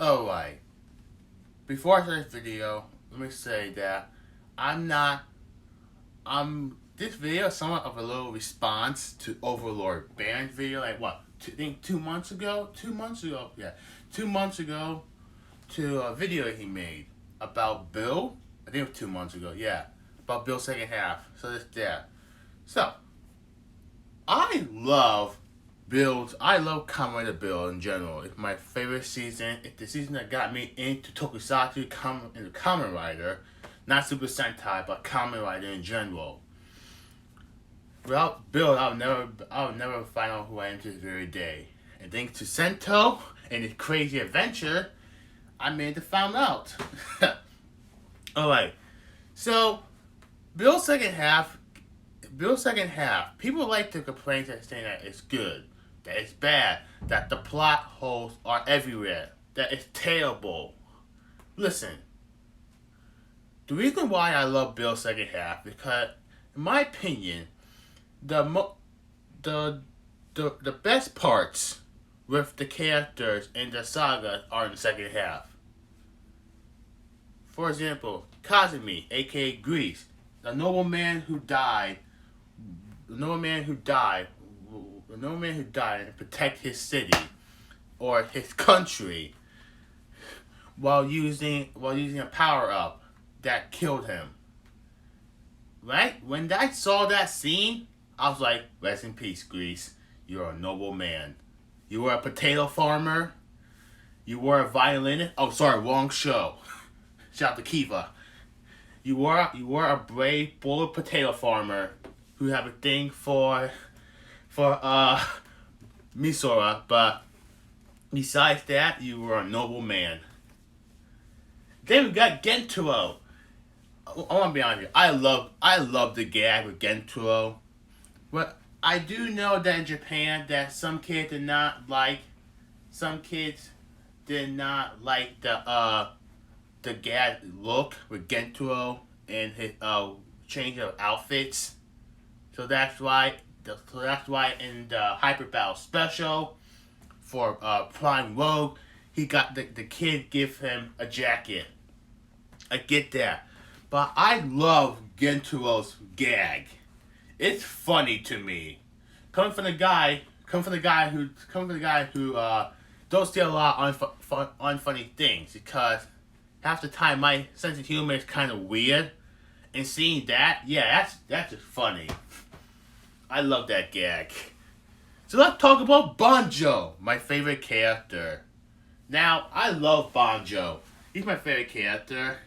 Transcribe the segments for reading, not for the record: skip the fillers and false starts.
Alright, before I start this video, let me say that I'm not, this video is somewhat of a little response to Overlord Baron's video, like what, I think 2 months ago? 2 months ago, yeah. 2 months ago to a video he made about Bill. I think it was 2 months ago, yeah. About Bill's second half. So that's that. So, I love Kamen Rider Bill in general. It's my favorite season. It's the season that got me into Tokusatsu, into Kamen Rider. Not Super Sentai, but Kamen Rider in general. Without Bill, I would never find out who I am to this very day. And thanks to Sento and his crazy adventure, I made to find out. Alright, so Bill's second half people like to complain that saying that it's good, that it's bad, that the plot holes are everywhere, that it's terrible. Listen, the reason why I love Bill's second half because, in my opinion, the best parts with the characters in the saga are in the second half. For example, Kazumi, aka Grease, the nobleman who died and protect his city or his country while using a power up that killed him. Right? When I saw that scene, I was like, rest in peace, Grease. You're a noble man. You were a potato farmer. You were a violinist. Oh, sorry, wrong show. Shout out to Kiva. You were a brave, bold potato farmer who have a thing for Misora, but besides that, you were a noble man. Then we got Genturo. I want to be honest with you. I love the gag with Genturo, but I do know that in Japan that some kids did not like the gag look with Genturo and his change of outfits. So that's why in the Hyper Battle Special for Prime Rogue, he got the kid give him a jacket. I get that, but I love Genturo's gag. It's funny to me. Coming from the guy who don't see a lot of unfunny things, because half the time my sense of humor is kind of weird, and seeing that, yeah, that's just funny. I love that gag. So let's talk about Banjo, my favorite character. Now, I love Banjo. He's my favorite character.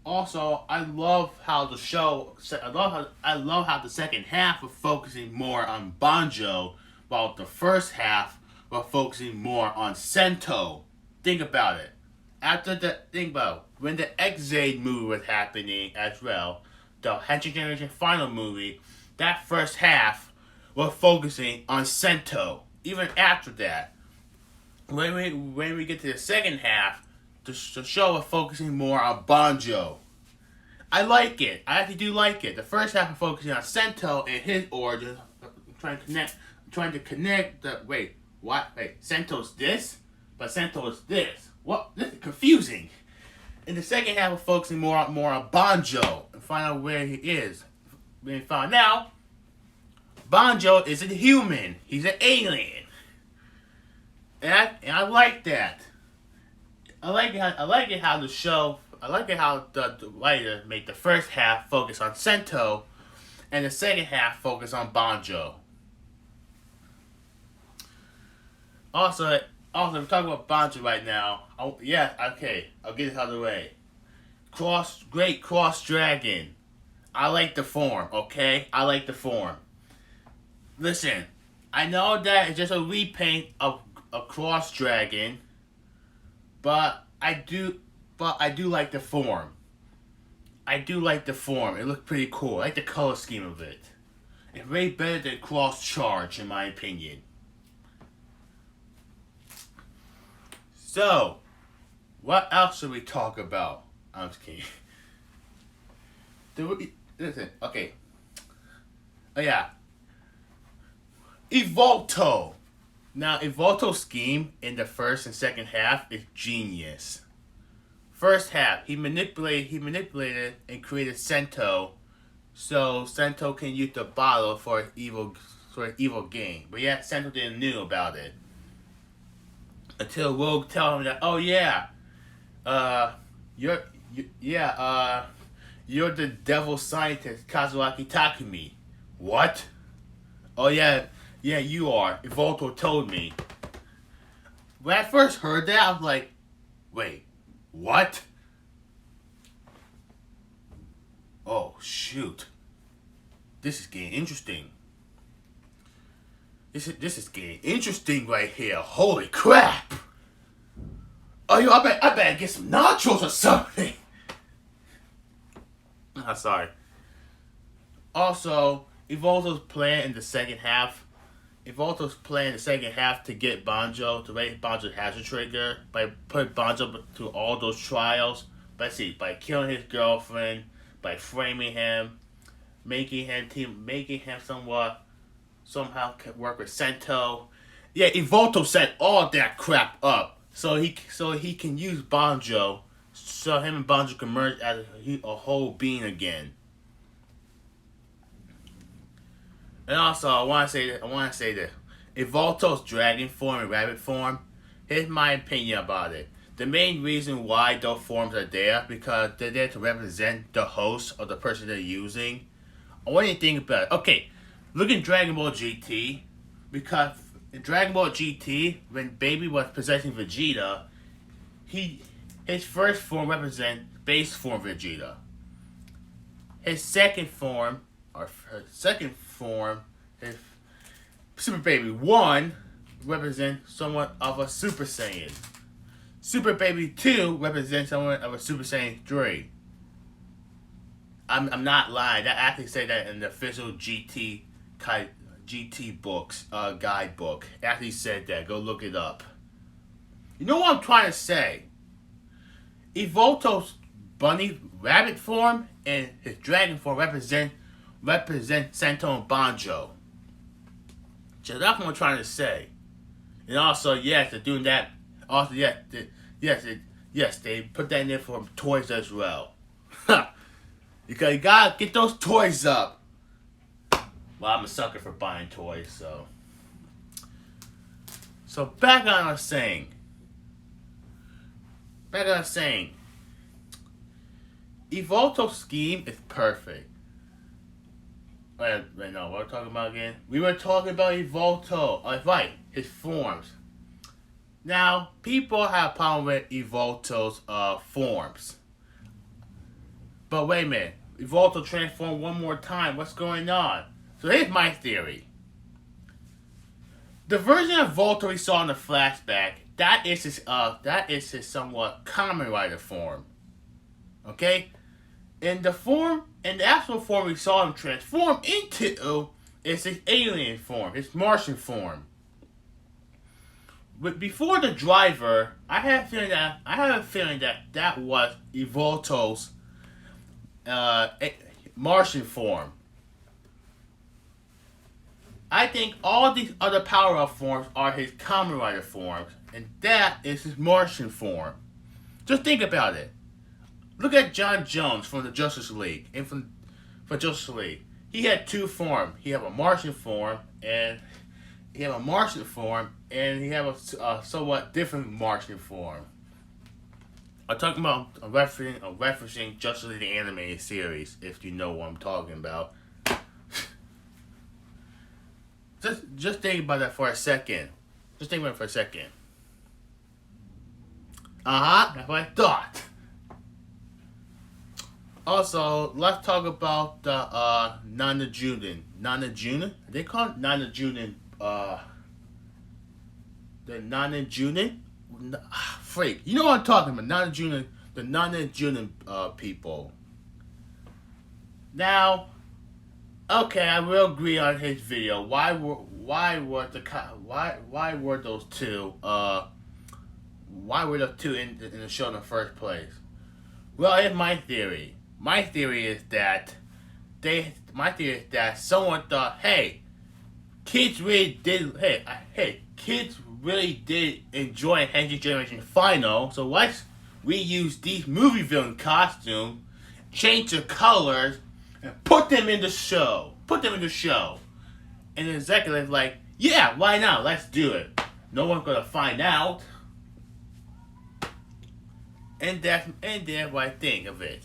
Also, I love how the second half was focusing more on Banjo, while the first half was focusing more on Sento. Think about it. When the X-Aid movie was happening as well, the Henshin Generation Final movie, that first half was focusing on Sento. Even after that, when we get to the second half, the show was focusing more on Banjo. I like it. I actually do like it. The first half was focusing on Sento and his origin, trying to connect the Sento's this, but Sento is this. What? This is confusing. In the second half, we're focusing more on Banjo and find out where he is. We found out Banjo isn't human. He's an alien. And I like that. I like it how the writer made the first half focus on Sento and the second half focus on Banjo. Also, we're talking about Banjo right now. I'll get it out of the way. Great Cross Dragon. I like the form, okay? I like the form. Listen, I know that it's just a repaint of a Cross Dragon, but I do like the form. It looks pretty cool. I like the color scheme of it. It's way better than Cross Charge, in my opinion. So, what else should we talk about? I'm just kidding. Listen, okay. Oh yeah. Evolto. Now, Evolto's scheme in the first and second half is genius. First half, he manipulated and created Sento, so Sento can use the bottle for an evil gain. But yet Sento didn't knew about it until Rogue tell him that, oh yeah, uh, you're yeah, you're the devil scientist Kazuaki Takumi. What? Oh yeah, yeah, you are. Evolto told me. When I first heard that, I was like, wait, what? Oh shoot. This is getting interesting. This is getting interesting right here. Holy crap! Oh yo, I better get some nachos or something. I'm sorry. Also, Evolto's plan in the second half. Evolto's plan in the second half to get Banjo to raise Banjo's hazard trigger by putting Banjo through all those trials. By killing his girlfriend, by framing him, making him somehow work with Sento. Yeah, Evolto set all that crap up so he can use Banjo, so him and Banjo can merge as a whole being again. And also, I want to say this: Evolto's dragon form and rabbit form. Here's my opinion about it. The main reason why those forms are there because they're there to represent the host or the person they're using. I want you to think about it. Okay, look at Dragon Ball GT, because in Dragon Ball GT, when Baby was possessing Vegeta, his first form represents base form Vegeta. His second form, his Super Baby 1, represents somewhat of a Super Saiyan. Super Baby 2 represents somewhat of a Super Saiyan 3. I'm not lying. I actually say that in the official GT books guidebook. It actually said that. Go look it up. You know what I'm trying to say? Evolto's bunny rabbit form and his dragon form represent Sento and Banjo. So that's what I'm trying to say. And also, yes, they're doing that. Also, yes, they put that in there for toys as well. Because you gotta get those toys up. Well, I'm a sucker for buying toys, so. So back on what I was saying. Evolto's scheme is perfect. Wait, no, what are we talking about again? We were talking about Evolto. Right, his forms. Now, people have a problem with Evolto's forms. But wait a minute. Evolto transformed one more time. What's going on? So here's my theory. The version of Volto we saw in the flashback, that is his somewhat Kamen Rider form. Okay? In the actual form we saw him transform into is his alien form, his Martian form. But before the driver, I have a feeling that was Evolto's Martian form. I think all these other power-up forms are his Kamen Rider forms, and that is his Martian form. Just think about it. Look at John Jones from the Justice League, from Justice League. He had two forms. He had a Martian form, and he had a somewhat different Martian form. I'm referencing Justice League the animated series, if you know what I'm talking about. Just think about that for a second. That's what I thought. Also, let's talk about the Nana Junin. They call it Nana Junin. The Nana Junin. Freak. You know what I'm talking about. Nana Junin. The Nana Junin people. Now, okay, I will agree on his video. Why were those two in the show in the first place? Well, here's my theory. My theory is that someone thought, hey, kids really did. Kids really did enjoy Henry Generation Final. So let's reuse these movie villain costumes, change the colors, and put them in the show. Put them in the show. And the executive's like, yeah, why not? Let's do it. No one's gonna find out. And that's what I think of it.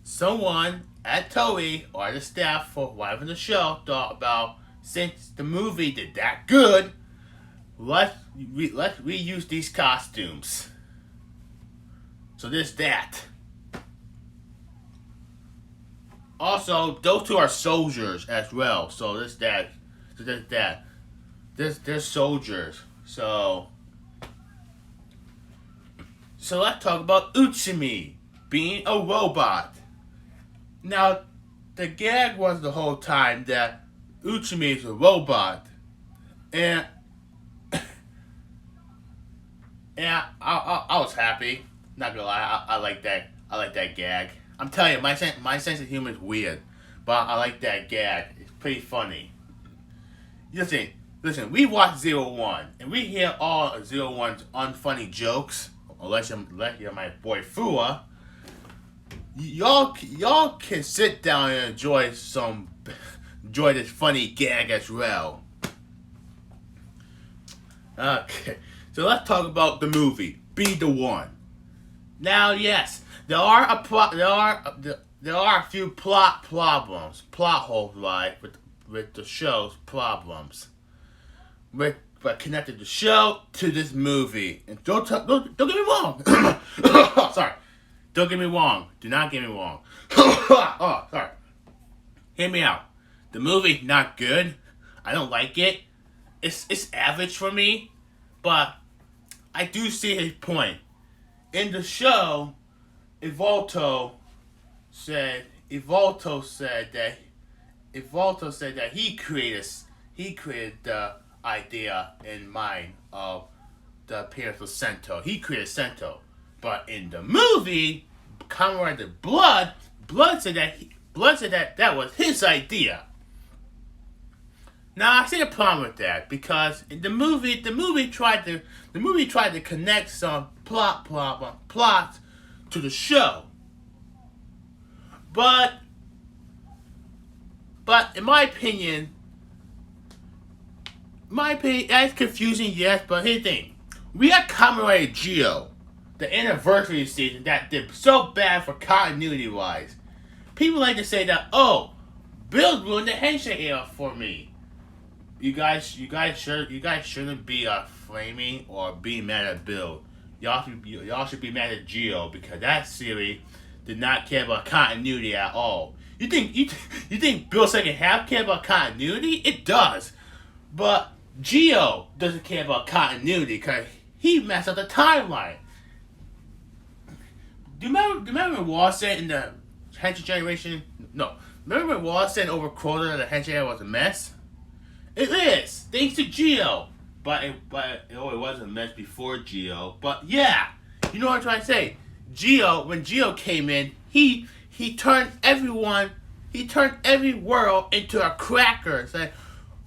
Someone at Toei or the staff for whatever the show thought about, since the movie did that good, let's reuse these costumes. So there's that. Also, those two are soldiers as well. So there's that. There's soldiers. So let's talk about Uchimi being a robot. Now, the gag was the whole time that Uchimi is a robot, and I was happy. Not gonna lie, I like that. I like that gag. I'm telling you, my sense of humor is weird, but I like that gag. It's pretty funny. Listen. We watch 01, and we hear all 01's unfunny jokes. Unless you're my boy Fua. Y'all can sit down and enjoy this funny gag as well. Okay, so let's talk about the movie. Be the One. Now, yes, there are a few plot problems, plot holes, like with the show's problems, but connected the show to this movie. And don't get me wrong. Sorry, don't get me wrong. Do not get me wrong. Oh, sorry. Hear me out. The movie not good. I don't like it. It's average for me, but I do see his point. In the show, Evolto said that he created the idea in mind of the appearance of Sento. He created Sento, but in the movie, Comrade Blood said that was his idea. Now I see the problem with that, because in the movie tried to connect some plots to the show, but in my opinion, that's confusing. Yes, but here's the thing: we had Comrade Geo, the anniversary season that did so bad for continuity wise. People like to say that, oh, Bill ruined the Henshin era for me. You guys shouldn't be flaming or being mad at Bill. Y'all should be mad at Geo, because that series did not care about continuity at all. You think Bill's second half care about continuity? It does, but Geo doesn't care about continuity because he messed up the timeline. Do you remember when Wall said in the Henshin generation? No, remember when Wall said over Crota that the Henshin era was a mess? It is, thanks to Geo. But it was a mess before Geo. But yeah, you know what I'm trying to say. When Geo came in, he turned every world into a cracker. It's like,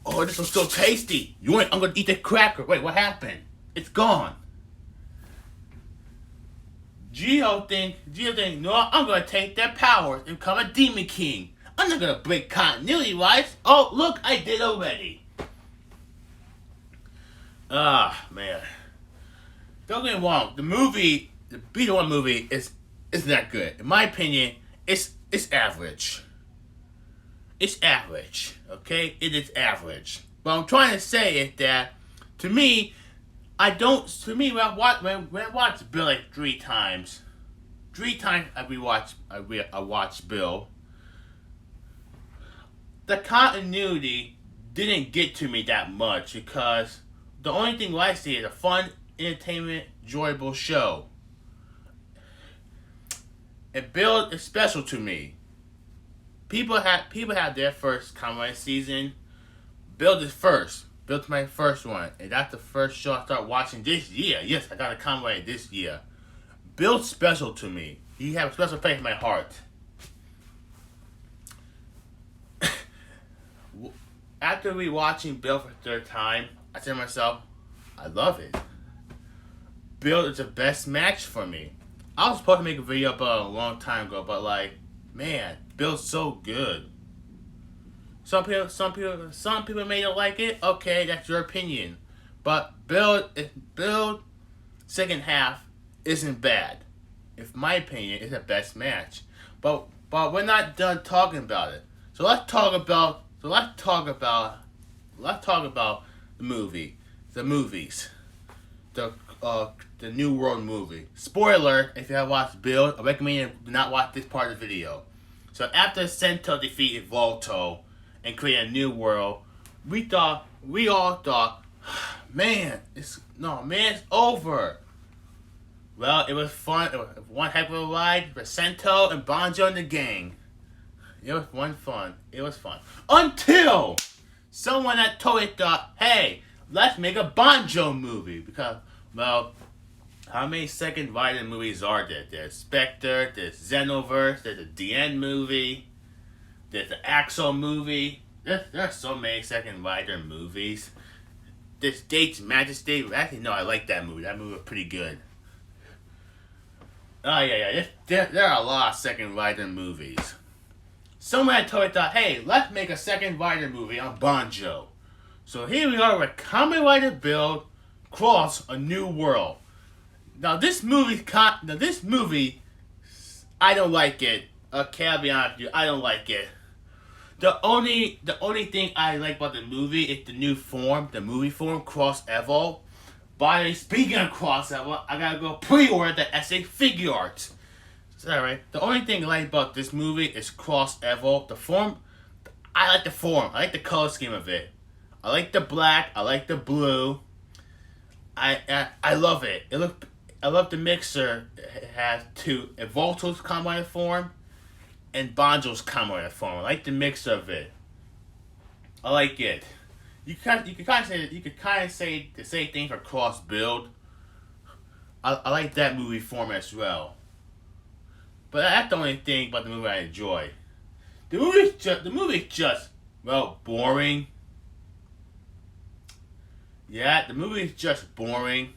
oh, this was so tasty. I'm gonna eat the cracker. Wait, what happened? It's gone. Geo think, no, I'm gonna take their powers and become a Demon King. I'm not gonna break continuity, right? Oh, look, I did already. Man. Don't get me wrong. The movie, the Be the One movie, is not good. In my opinion, it's average. It's average. Okay, it is average. What I'm trying to say is that, to me, when I watch Bill like 3 times, I watched Bill. The continuity didn't get to me that much, because the only thing I see is a fun, entertainment, enjoyable show. And Bill is special to me. People have their first Kamen season. Bill is first. Bill's my first one, and that's the first show I started watching this year. Yes, I got a Kamen this year. Bill's special to me. He has a special place in my heart. After rewatching Build for the third time, I said to myself, I love it. Build is the best match for me. I was supposed to make a video about it a long time ago, but like, man, Build's so good. Some people may not like it. Okay, that's your opinion. But Build second half isn't bad. In my opinion, it's the best match. But we're not done talking about it. So let's talk about the movie, the movies, the New World movie. Spoiler: if you have watched Build, I recommend you do not watch this part of the video. So after Sento defeated Volto and created a new world, we all thought, man, it's over. Well, it was fun. It was one heck of a ride for Sento and Banjo and the gang. It was fun. It was fun. Until someone at Toei thought, hey, let's make a Banjo movie. Because, well, how many second Rider movies are there? There's Spectre, there's Xenoverse, there's the DN movie, there's the Axel movie. There are so many second Rider movies. There's Date's Majesty. Actually, no, I like that movie. That movie was pretty good. Oh, yeah. There are a lot of second Rider movies. Someone at Toei thought, hey, let's make a second Rider movie on Banjo. So here we are with Kamen Rider Build Cross a New World. Now this movie, I don't like it. Okay, I'll be honest with you, I don't like it. The only thing I like about the movie is the new form, the movie form, Cross Evo. By the way, speaking of Cross Evo, I gotta go pre-order the SA figure art. Sorry, the only thing I like about this movie is Cross Evo. The form, I like the form. I like the color scheme of it. I like the black. I like the blue. I love it. I love the mixer. It has two Volto's combined form and Banjo's combined form. I like the mix of it. I like it. You could kind of say the same thing for Cross Build. I like that movie form as well. But that's the only thing about the movie I enjoy. The movie's just well, boring. Yeah, the movie's just boring.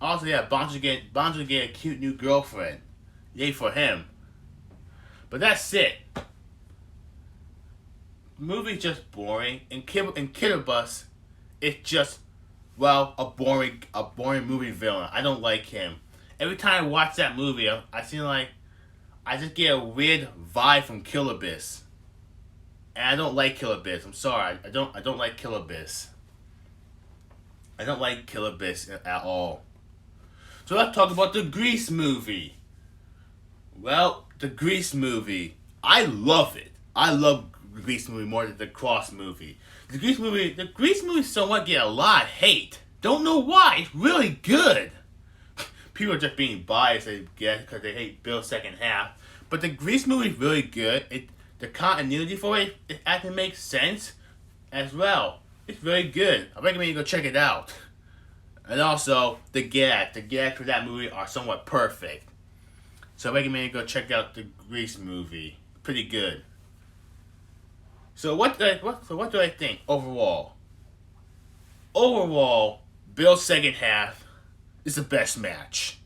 Also, yeah, Banjo get a cute new girlfriend. Yay for him. But that's it. The movie's just boring, and Killer Bus, it's just, well, a boring movie villain. I don't like him. Every time I watch that movie, I just get a weird vibe from Killer Bus. And I don't like Killer Bus. I'm sorry. I don't like Killer Bus. I don't like Killer Bus at all. So let's talk about the Grease movie. Well, the Grease movie, I love it. I love the Grease movie more than the Cross movie. The Grease movie somewhat get a lot of hate. Don't know why. It's really good. People are just being biased, I guess, because they hate Bill's second half. But the Grease movie is really good. The continuity for it actually makes sense as well. It's very good. I recommend you go check it out. And also, the gags for that movie are somewhat perfect. So I recommend you go check out the Grease movie. Pretty good. So what do I think overall? Overall, Bill's second half is the best match.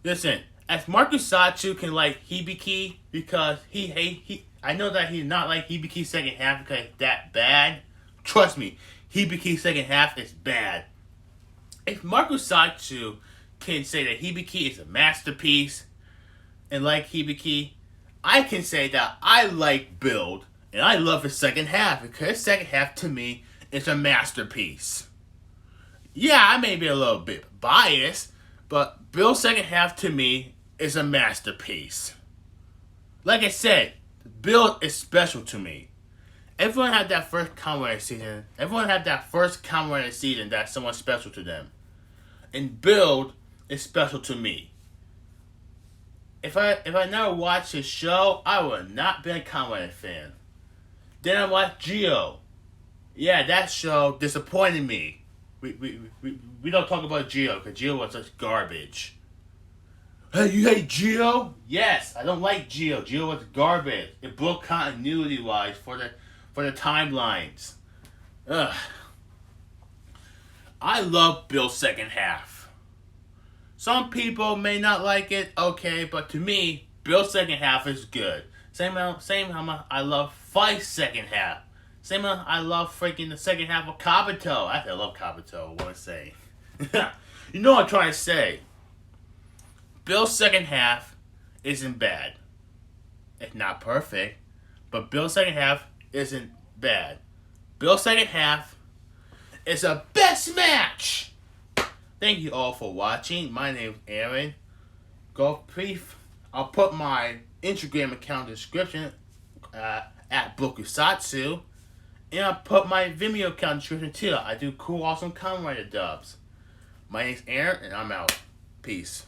Listen, as Marcus Satsu can like Hibiki because I know that he's not like Hibiki's second half because it's that bad. Trust me, Hibiki's second half is bad. If Marcus Satsu can say that Hibiki is a masterpiece and like Hibiki, I can say that I like Build and I love his second half because his second half to me is a masterpiece. Yeah, I may be a little bit biased, but Bill's second half to me is a masterpiece. Like I said, Bill is special to me. Everyone had that first Kamen Rider season. Everyone had that first Kamen Rider season that's someone special to them. And Build is special to me. If I never watched his show, I would not be a Kamen Rider fan. Then I watched Geo. Yeah, that show disappointed me. We don't talk about Geo because Geo was such garbage. Hey, you hate Geo? Yes, I don't like Geo. Geo was garbage. It broke continuity wise for for the timelines. Ugh. I love Bill's second half. Some people may not like it, okay, but to me, Bill's second half is good. Same how I love Fight's second half. Same how I love freaking the second half of Kabuto. I love Kabuto, I want to say. You know what I'm trying to say. Bill's second half isn't bad. It's not perfect, but Bill's second half isn't bad. Bill's second half is a best match. Thank you all for watching. My name is Aaron. I'll put my Instagram account in the description at Bokusatsu. And I'll put my Vimeo account in the description too. I do cool, awesome Kamen Rider dubs. My name's Aaron, and I'm out. Peace.